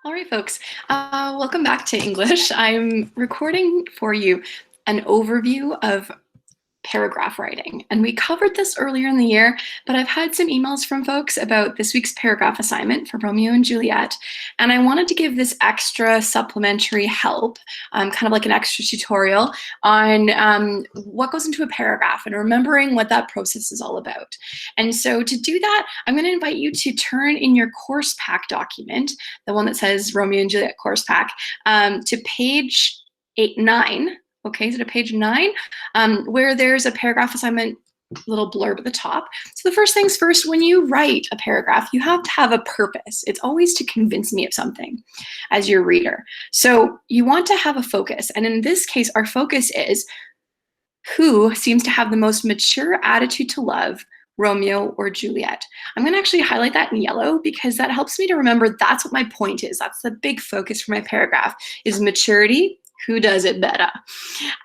All right, folks, welcome back to English. I'm recording for you an overview of paragraph writing. And we covered this earlier in the year, but I've had some emails from folks about this week's paragraph assignment for Romeo and Juliet. And I wanted to give this extra supplementary help, kind of like an extra tutorial on what goes into a paragraph and remembering what that process is all about. And so to do that, I'm going to invite you to turn in your course pack document, the one that says Romeo and Juliet course pack, to page 9. Okay, so to page 9, where there's a paragraph assignment little blurb at the top. So the first things first, when you write a paragraph, you have to have a purpose. It's always to convince me of something as your reader. So you want to have a focus. And in this case, our focus is who seems to have the most mature attitude to love, Romeo or Juliet. I'm going to actually highlight that in yellow because that helps me to remember that's what my point is. That's the big focus for my paragraph is maturity. Who does it better?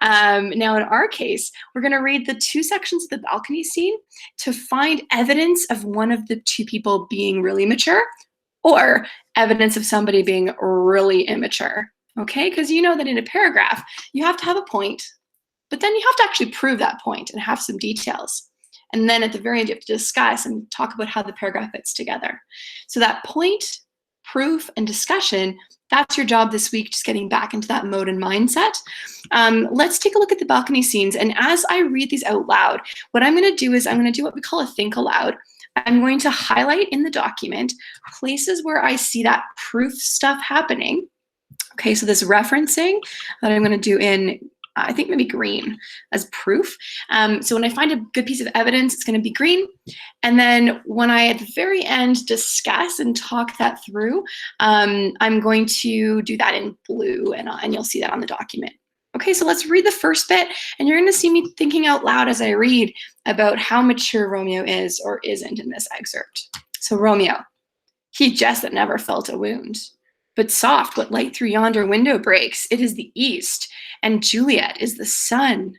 Now, in our case, we're going to read the two sections of the balcony scene to find evidence of one of the two people being really mature or evidence of somebody being really immature. Okay, because you know that in a paragraph, you have to have a point, but then you have to actually prove that point and have some details. And then at the very end, you have to discuss and talk about how the paragraph fits together. So that point, proof, and discussion, that's your job this week, just getting back into that mode and mindset. Let's take a look at the balcony scenes. And as I read these out loud, what I'm going to do is I'm going to do what we call a think aloud. I'm going to highlight in the document places where I see that proof stuff happening. Okay, so this referencing that I'm going to do in I think maybe green as proof. So when I find a good piece of evidence, it's going to be green. And then when I, at the very end, discuss and talk that through, I'm going to do that in blue, and you'll see that on the document. Okay, so let's read the first bit, and you're going to see me thinking out loud as I read about how mature Romeo is or isn't in this excerpt. So Romeo, he jest that never felt a wound. But soft, what light through yonder window breaks? It is the east, and Juliet is the sun.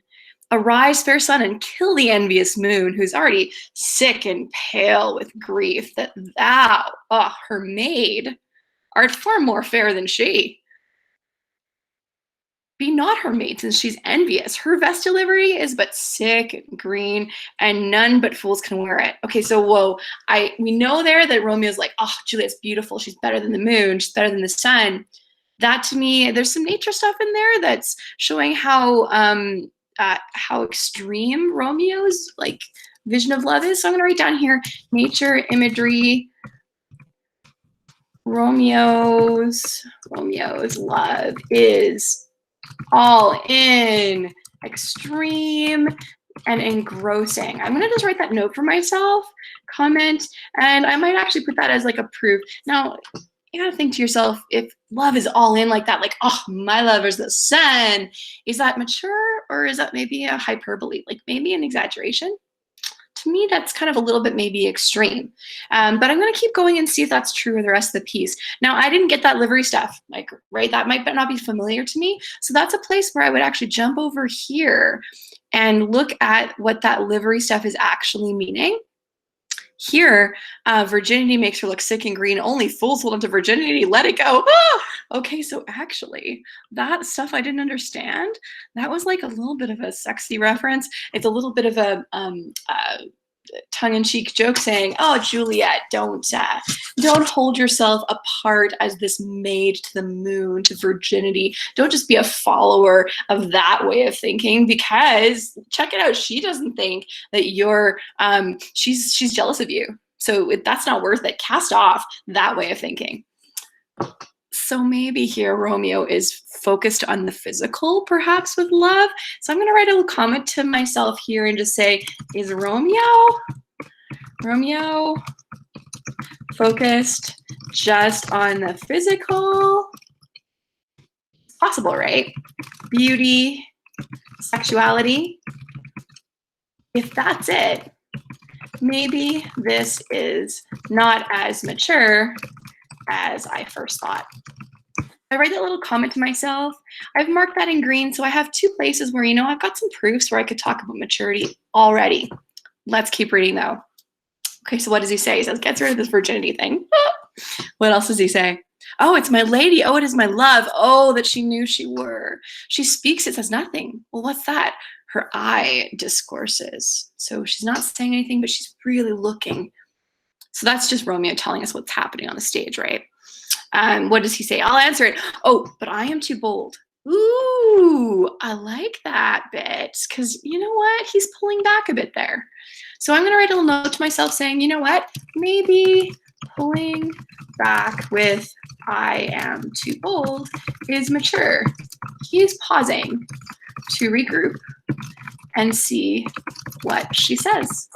Arise, fair sun, and kill the envious moon, who's already sick and pale with grief, that thou, her maid, art far more fair than she. Be not her maid, since she's envious. Her vestal livery is but sick and green, and none but fools can wear it. Okay, so whoa, we know there that Romeo's like, oh, Juliet's beautiful. She's better than the moon. She's better than the sun. That to me, there's some nature stuff in there that's showing how extreme Romeo's like vision of love is. So I'm gonna write down here, nature, imagery, Romeo's love is all in, extreme, and engrossing. I'm gonna just write that note for myself, comment, and I might actually put that as like a proof. Now, you gotta think to yourself, if love is all in like that, like, oh, my love is the sun, is that mature or is that maybe a hyperbole, like maybe an exaggeration? To me, that's kind of a little bit maybe extreme. But I'm going to keep going and see if that's true of the rest of the piece. Now, I didn't get that livery stuff, like, right? That might not be familiar to me. So that's a place where I would actually jump over here and look at what that livery stuff is actually meaning. Here, virginity makes her look sick and green. Only fools hold on to virginity. Let it go. Ah! Okay, so actually, that stuff I didn't understand. That was like a little bit of a sexy reference. It's a little bit of a tongue-in-cheek joke saying, "Oh, Juliet, don't hold yourself apart as this maid to the moon, to virginity. Don't just be a follower of that way of thinking, because check it out, she doesn't think that you're she's jealous of you. So that's not worth it. Cast off that way of thinking." So maybe here Romeo is focused on the physical, perhaps, with love. So I'm going to write a little comment to myself here and just say, is Romeo focused just on the physical? It's possible, right? Beauty, sexuality. If that's it, maybe this is not as mature as I first thought. I write that little comment to myself. I've marked that in green, so I have two places where, I've got some proofs where I could talk about maturity already. Let's keep reading, though. Okay, so what does he say? He says, gets rid of this virginity thing. What else does he say? Oh, it's my lady. Oh, it is my love. Oh, that she knew she were. She speaks, it says nothing. Well, what's that? Her eye discourses. So she's not saying anything, but she's really looking. So that's just Romeo telling us what's happening on the stage, right? What does he say? I'll answer it. Oh, but I am too bold. Ooh, I like that bit, because you know what? He's pulling back a bit there. So I'm going to write a little note to myself saying, you know what? Maybe pulling back with I am too bold is mature. He's pausing to regroup and see what she says.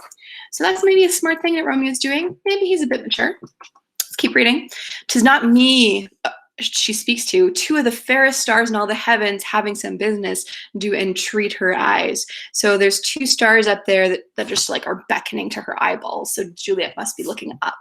So that's maybe a smart thing that Romeo's doing. Maybe he's a bit mature. Let's keep reading. "'Tis not me," she speaks to, "two of the fairest stars in all the heavens having some business do entreat her eyes." So there's two stars up there that just like are beckoning to her eyeballs. So Juliet must be looking up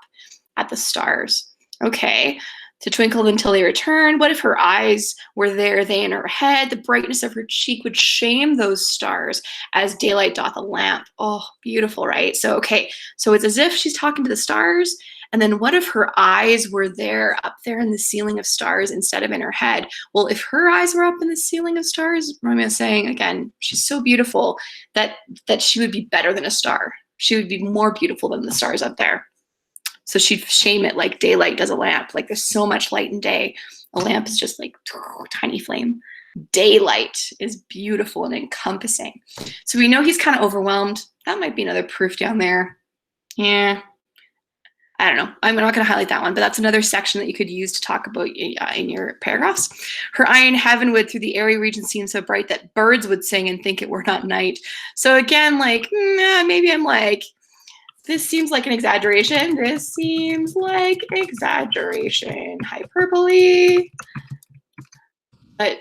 at the stars. Okay. "To twinkle until they return. What if her eyes were there, they in her head? The brightness of her cheek would shame those stars, as daylight doth a lamp." Oh, beautiful, right? So, okay, so it's as if she's talking to the stars, and then what if her eyes were there, up there in the ceiling of stars instead of in her head? Well, if her eyes were up in the ceiling of stars, Romeo's saying, again, she's so beautiful that she would be better than a star. She would be more beautiful than the stars up there. So she'd shame it like daylight does a lamp. Like there's so much light in day. A lamp is just like tiny flame. Daylight is beautiful and encompassing. So we know he's kind of overwhelmed. That might be another proof down there. Yeah, I don't know. I'm not going to highlight that one, but that's another section that you could use to talk about in your paragraphs. "Her eye in heaven would through the airy region seem so bright that birds would sing and think it were not night." So again, like, maybe I'm like, this seems like an exaggeration. This seems like exaggeration. Hyperbole. But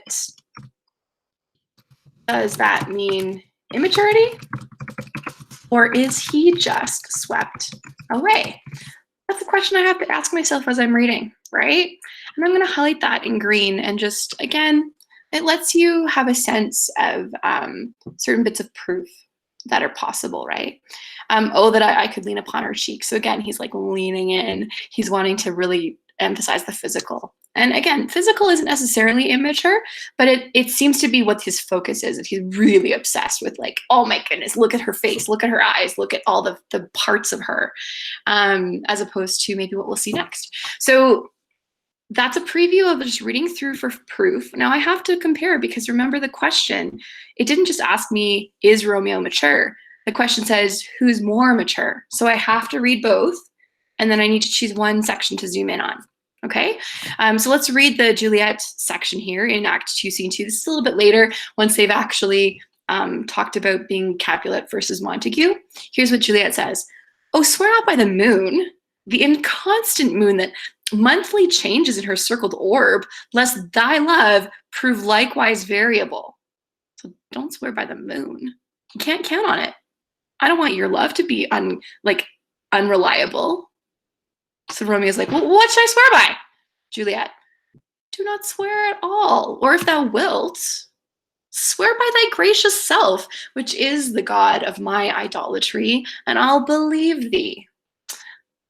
does that mean immaturity? Or is he just swept away? That's a question I have to ask myself as I'm reading, right? And I'm going to highlight that in green and just, again, it lets you have a sense of certain bits of proof that are possible, right? Oh, that I could lean upon her cheek. So again, he's like leaning in. He's wanting to really emphasize the physical. And again, physical isn't necessarily immature, but it seems to be what his focus is. If he's really obsessed with like, oh my goodness, look at her face, look at her eyes, look at all the parts of her, as opposed to maybe what we'll see next. So that's a preview of just reading through for proof. Now I have to compare, because remember the question, it didn't just ask me, is Romeo mature? The question says, who's more mature? So I have to read both, and then I need to choose one section to zoom in on. Okay, so let's read the Juliet section here in Act 2, Scene 2. This is a little bit later, once they've actually talked about being Capulet versus Montague. Here's what Juliet says. "Oh, swear not by the moon, the inconstant moon that monthly changes in her circled orb, lest thy love prove likewise variable." So don't swear by the moon. You can't count on it. I don't want your love to be unreliable. So Romeo's like, well, what should I swear by? Juliet, do not swear at all. Or if thou wilt, swear by thy gracious self, which is the god of my idolatry, and I'll believe thee.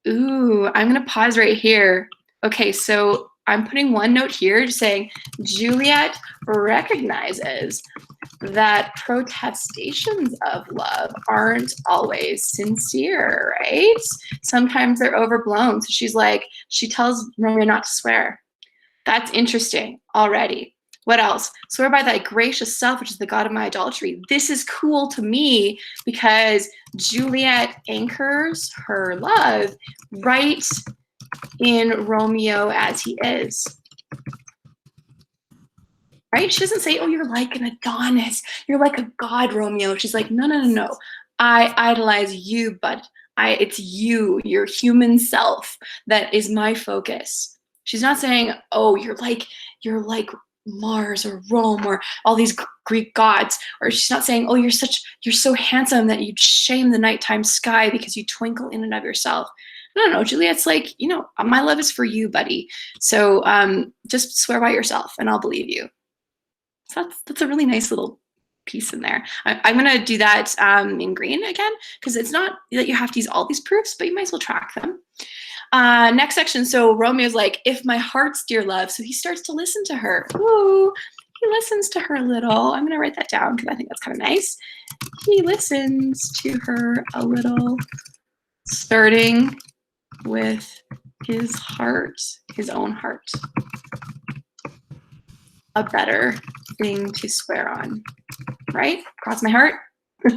Ooh, I'm going to pause right here. Okay, so I'm putting one note here just saying Juliet recognizes that protestations of love aren't always sincere, right? Sometimes they're overblown. So she's like, she tells Romeo not to swear. That's interesting already. What else? Swear by thy gracious self, which is the god of my idolatry. This is cool to me because Juliet anchors her love right in Romeo as he is. Right? She doesn't say, oh, you're like an Adonis. You're like a god, Romeo. She's like, no, no, no, no. I idolize you, but it's you, your human self, that is my focus. She's not saying, oh, you're like Mars or Rome or all these Greek gods. Or she's not saying, oh, you're so handsome that you'd shame the nighttime sky because you twinkle in and of yourself. No, Juliet's like, my love is for you, buddy. So just swear by yourself and I'll believe you. So that's a really nice little piece in there. I'm going to do that in green again, because it's not that you have to use all these proofs, but you might as well track them. Next section. So Romeo's like, if my heart's dear love. So he starts to listen to her. Ooh, he listens to her a little. I'm going to write that down because I think that's kind of nice. He listens to her a little, starting with his heart, his own heart. A better thing to swear on, right? Cross my heart. So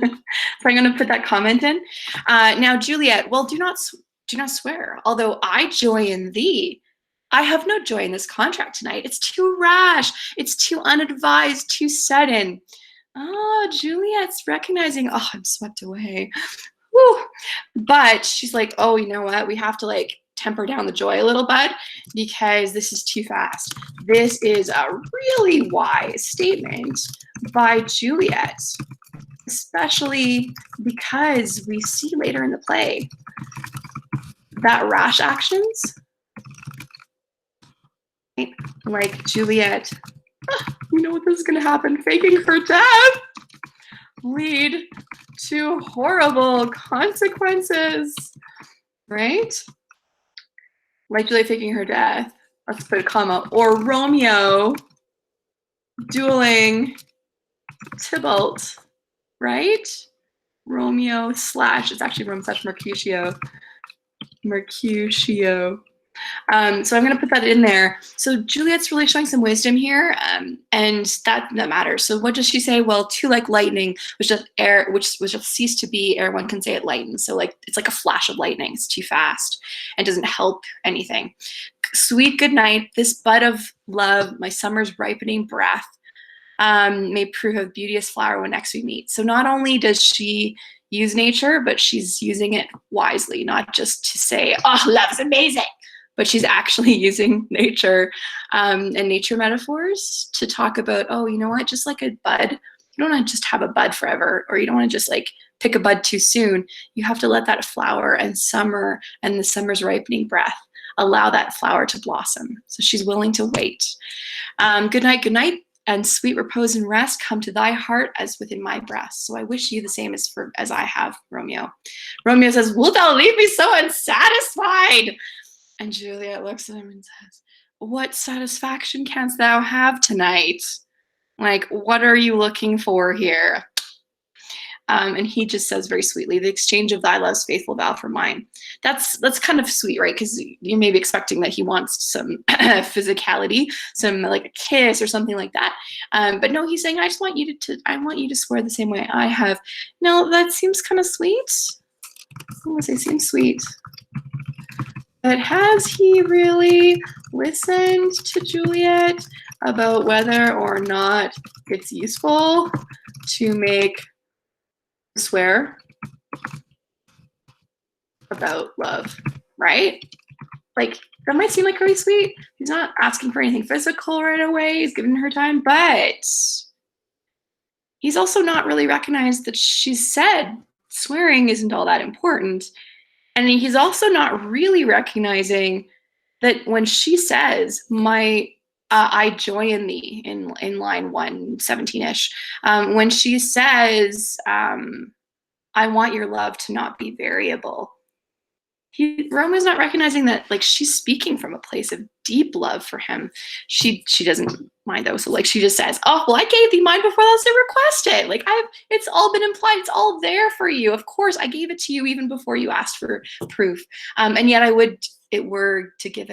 I'm going to put that comment in. Now, Juliet, well, do not swear. Although I joy in thee, I have no joy in this contract tonight. It's too rash. It's too unadvised, too sudden. Oh, Juliet's recognizing, oh, I'm swept away. Woo. But she's like, oh, you know what? We have to like temper down the joy a little, bud, because this is too fast. This is a really wise statement by Juliet, especially because we see later in the play that rash actions, right? Like Juliet, you know what, this is going to happen, faking her death, lead to horrible consequences, right? Like Juliet faking her death, let's put a comma, or Romeo dueling Tybalt, right? Romeo slash, it's actually Rome slash Mercutio. Mercutio. So I'm going to put that in there. So Juliet's really showing some wisdom here, and that matters. So what does she say? Well, too like lightning, which just air, which just cease to be ere one can say it lightens. So like it's like a flash of lightning. It's too fast and doesn't help anything. Sweet good night, this bud of love, my summer's ripening breath, may prove a beauteous flower when next we meet. So not only does she use nature, but she's using it wisely, not just to say, oh, love's amazing, but she's actually using nature and nature metaphors to talk about, oh, you know what, just like a bud, you don't want to just have a bud forever, or you don't want to just like pick a bud too soon. You have to let that flower and summer and the summer's ripening breath allow that flower to blossom. So she's willing to wait. Good night, and sweet repose and rest come to thy heart as within my breast. So I wish you the same as I have, Romeo. Romeo says, wilt thou leave me so unsatisfied? And Juliet looks at him and says, what satisfaction canst thou have tonight? Like, what are you looking for here? And he just says very sweetly, the exchange of thy love's faithful vow for mine. That's kind of sweet, right? Because you may be expecting that he wants some physicality, some like a kiss or something like that. But no, he's saying, I want you to swear the same way I have. No, that seems kind of sweet. I want to say seems sweet. But has he really listened to Juliet about whether or not it's useful to make swear about love, right? Like, that might seem like really sweet. He's not asking for anything physical right away. He's giving her time, but he's also not really recognized that she said swearing isn't all that important. And he's also not really recognizing that when she says, I joy in thee, in line 117-ish, when she says, I want your love to not be variable, Romeo's not recognizing that, like, she's speaking from a place of deep love for him. She doesn't mind though. So like she just says, oh, well, I gave thee mine before thou didst request it. Like it's all been implied. It's all there for you. Of course, I gave it to you even before you asked for proof. And yet it were to give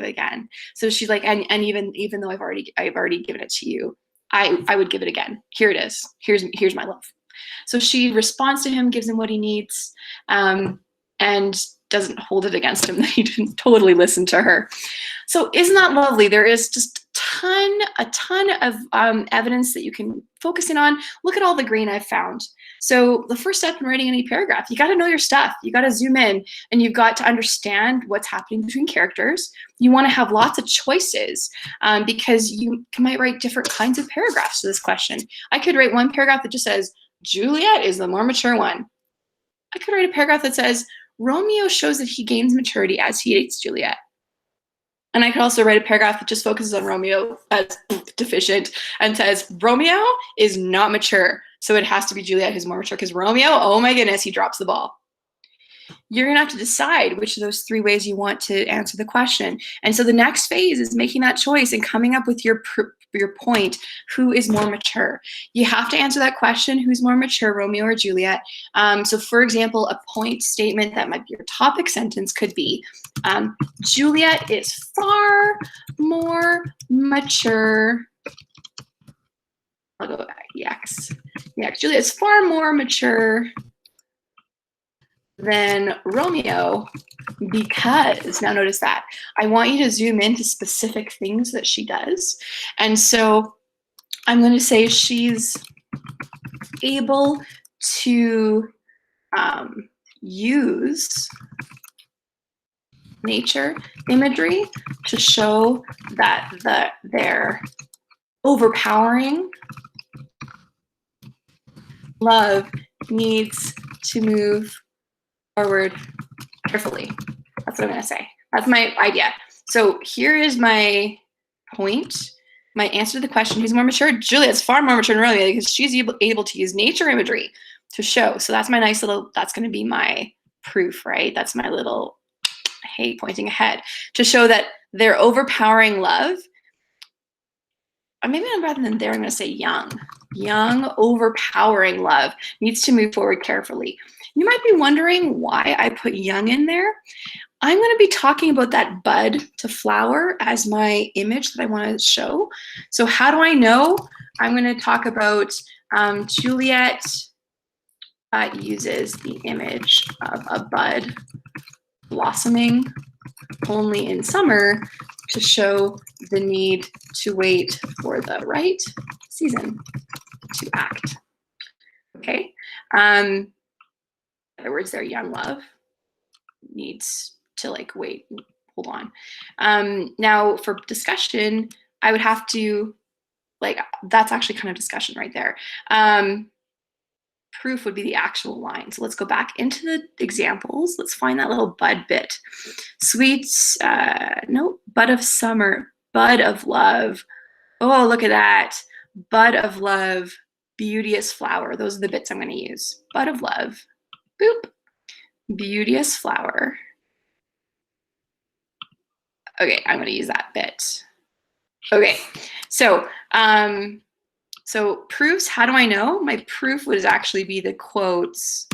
again. So she's like, and even though I've already given it to you, I would give it again. Here it is. Here's my love. So she responds to him, gives him what he needs, and doesn't hold it against him that he didn't totally listen to her. So isn't that lovely? There is just a ton of evidence that you can focus in on. Look at all the green I've found. So the first step in writing any paragraph, you got to know your stuff. You got to zoom in and you've got to understand what's happening between characters. You want to have lots of choices because you might write different kinds of paragraphs to this question. I could write one paragraph that just says, Juliet is the more mature one. I could write a paragraph that says, Romeo shows that he gains maturity as he dates Juliet. And I could also write a paragraph that just focuses on Romeo as deficient and says, Romeo is not mature, so it has to be Juliet who's more mature, because Romeo, oh my goodness, he drops the ball. You're gonna have to decide which of those 3 ways you want to answer the question. And so the next phase is making that choice and coming up with your point, who is more mature. You have to answer that question, who's more mature, Romeo or Juliet? So for example, a point statement that might be your topic sentence could be, Juliet is far more mature. I'll go EX. Juliet is far more mature than Romeo because, now notice that, I want you to zoom into specific things that she does. And so I'm going to say she's able to use nature imagery to show that their overpowering love needs to move forward carefully. That's what I'm going to say. That's my idea. So here is my point. My answer to the question, who's more mature? Juliet's far more mature than Romeo because she's able to use nature imagery to show. So that's my nice little, that's going to be my proof, right? That's my little, hey, pointing ahead to show that their overpowering love, or maybe rather than there, I'm going to say young, overpowering love needs to move forward carefully. You might be wondering why I put young in there. I'm going to be talking about that bud to flower as my image that I want to show. So how do I know? I'm going to talk about Juliet uses the image of a bud blossoming only in summer to show the need to wait for the right season to act. Okay. In other words, their young love needs to like wait, hold on. Now for discussion, I would have to that's actually kind of discussion right there. Proof would be the actual line. So let's go back into the examples. Let's find that little bud bit. Sweets, no, bud of summer, bud of love. Oh, look at that. Bud of love, beauteous flower. Those are the bits I'm going to use. Bud of love, boop, beauteous flower. Okay, I'm going to use that bit. Okay, so so proofs, how do I know? My proof would actually be the quotes.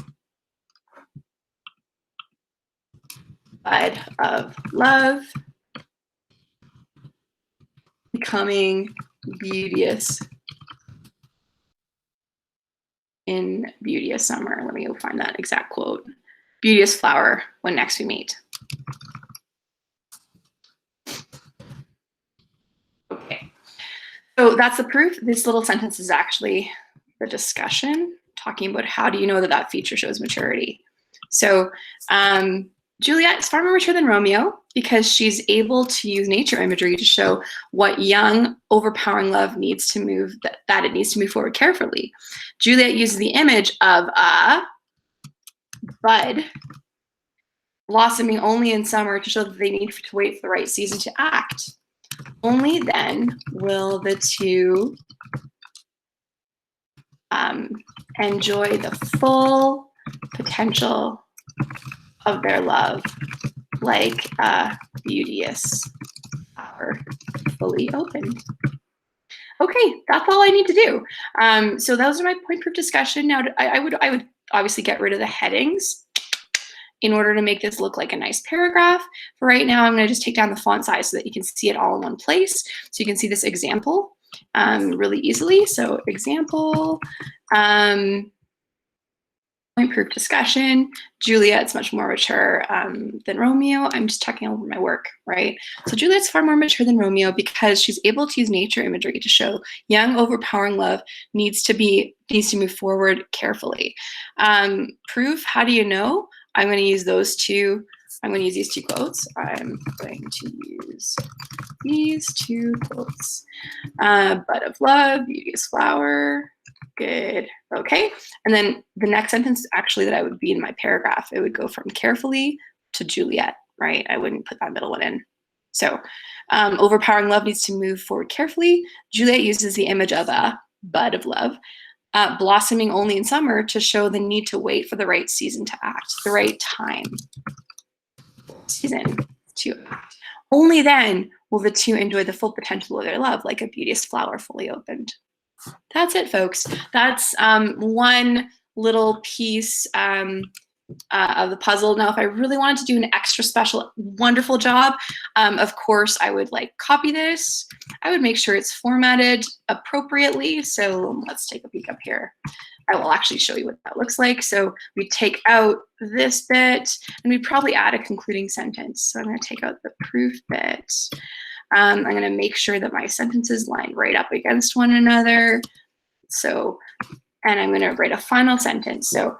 Bud of love, becoming beauteous in beauteous summer. Let me go find that exact quote. Beauteous flower when next we meet. Okay, so that's the proof. This little sentence is actually the discussion, talking about how do you know that that feature shows maturity. So Juliet is far more mature than Romeo because she's able to use nature imagery to show what young, overpowering love needs to move, that it needs to move forward carefully. Juliet uses the image of a bud blossoming only in summer to show that they need to wait for the right season to act. Only then will the two enjoy the full potential of their love, like a beauteous flower fully opened. Okay, that's all I need to do. So those are my point proof discussion. Now, I would obviously get rid of the headings in order to make this look like a nice paragraph. For right now, I'm going to just take down the font size so that you can see it all in one place. So you can see this example really easily. So example, point proof discussion. Juliet's much more mature than Romeo. I'm just checking over my work, right? So Juliet's far more mature than Romeo because she's able to use nature imagery to show young, overpowering love needs to move forward carefully. Proof, how do you know? I'm going to use those two. I'm going to use these two quotes. I'm going to use these two quotes. Bud of love, beauteous flower. Good. Okay. And then the next sentence actually that I would be in my paragraph, it would go from carefully to Juliet, right? I wouldn't put that middle one in. So overpowering love needs to move forward carefully. Juliet uses the image of a bud of love, blossoming only in summer to show the need to wait for the right season to act, the right time, season to act. Only then will the two enjoy the full potential of their love, like a beauteous flower fully opened. That's it, folks. That's one little piece of the puzzle. Now, if I really wanted to do an extra special, wonderful job, of course, I would like copy this. I would make sure it's formatted appropriately. So let's take a peek up here. I will actually show you what that looks like. So we take out this bit and we'd probably add a concluding sentence. So I'm going to take out the proof bit. I'm going to make sure that my sentences line right up against one another. So, and I'm going to write a final sentence. So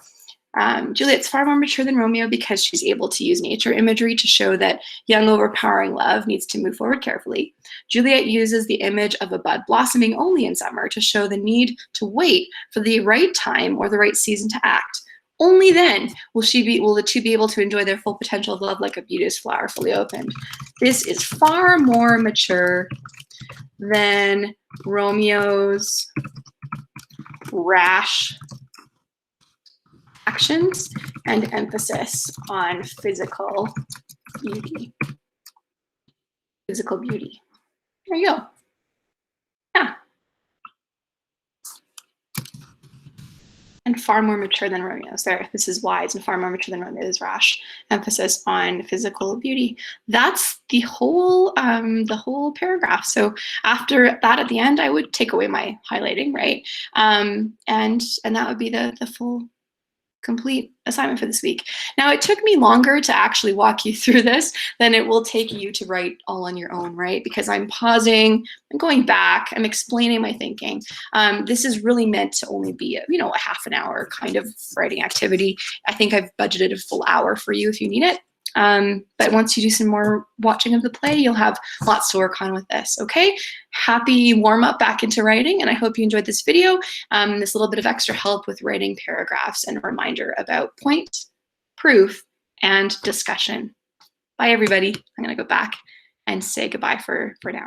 Juliet's far more mature than Romeo because she's able to use nature imagery to show that young, overpowering love needs to move forward carefully. Juliet uses the image of a bud blossoming only in summer to show the need to wait for the right time or the right season to act. Only then will the two be able to enjoy their full potential of love like a beauteous flower fully opened. This is far more mature than Romeo's rash actions and emphasis on physical beauty. Physical beauty. There you go. Yeah. And far more mature than Romeo's. There, this is wise and far more mature than Romeo's rash. Emphasis on physical beauty. That's the whole paragraph. So after that, at the end, I would take away my highlighting, right? And that would be the full complete assignment for this week. Now, it took me longer to actually walk you through this than it will take you to write all on your own, right? Because I'm pausing, I'm going back, I'm explaining my thinking. This is really meant to only be a half an hour kind of writing activity. I think I've budgeted a full hour for you if you need it. But once you do some more watching of the play, you'll have lots to work on with this, okay? Happy warm up back into writing, and I hope you enjoyed this video. This little bit of extra help with writing paragraphs and a reminder about point, proof, and discussion. Bye, everybody. I'm gonna go back and say goodbye for now.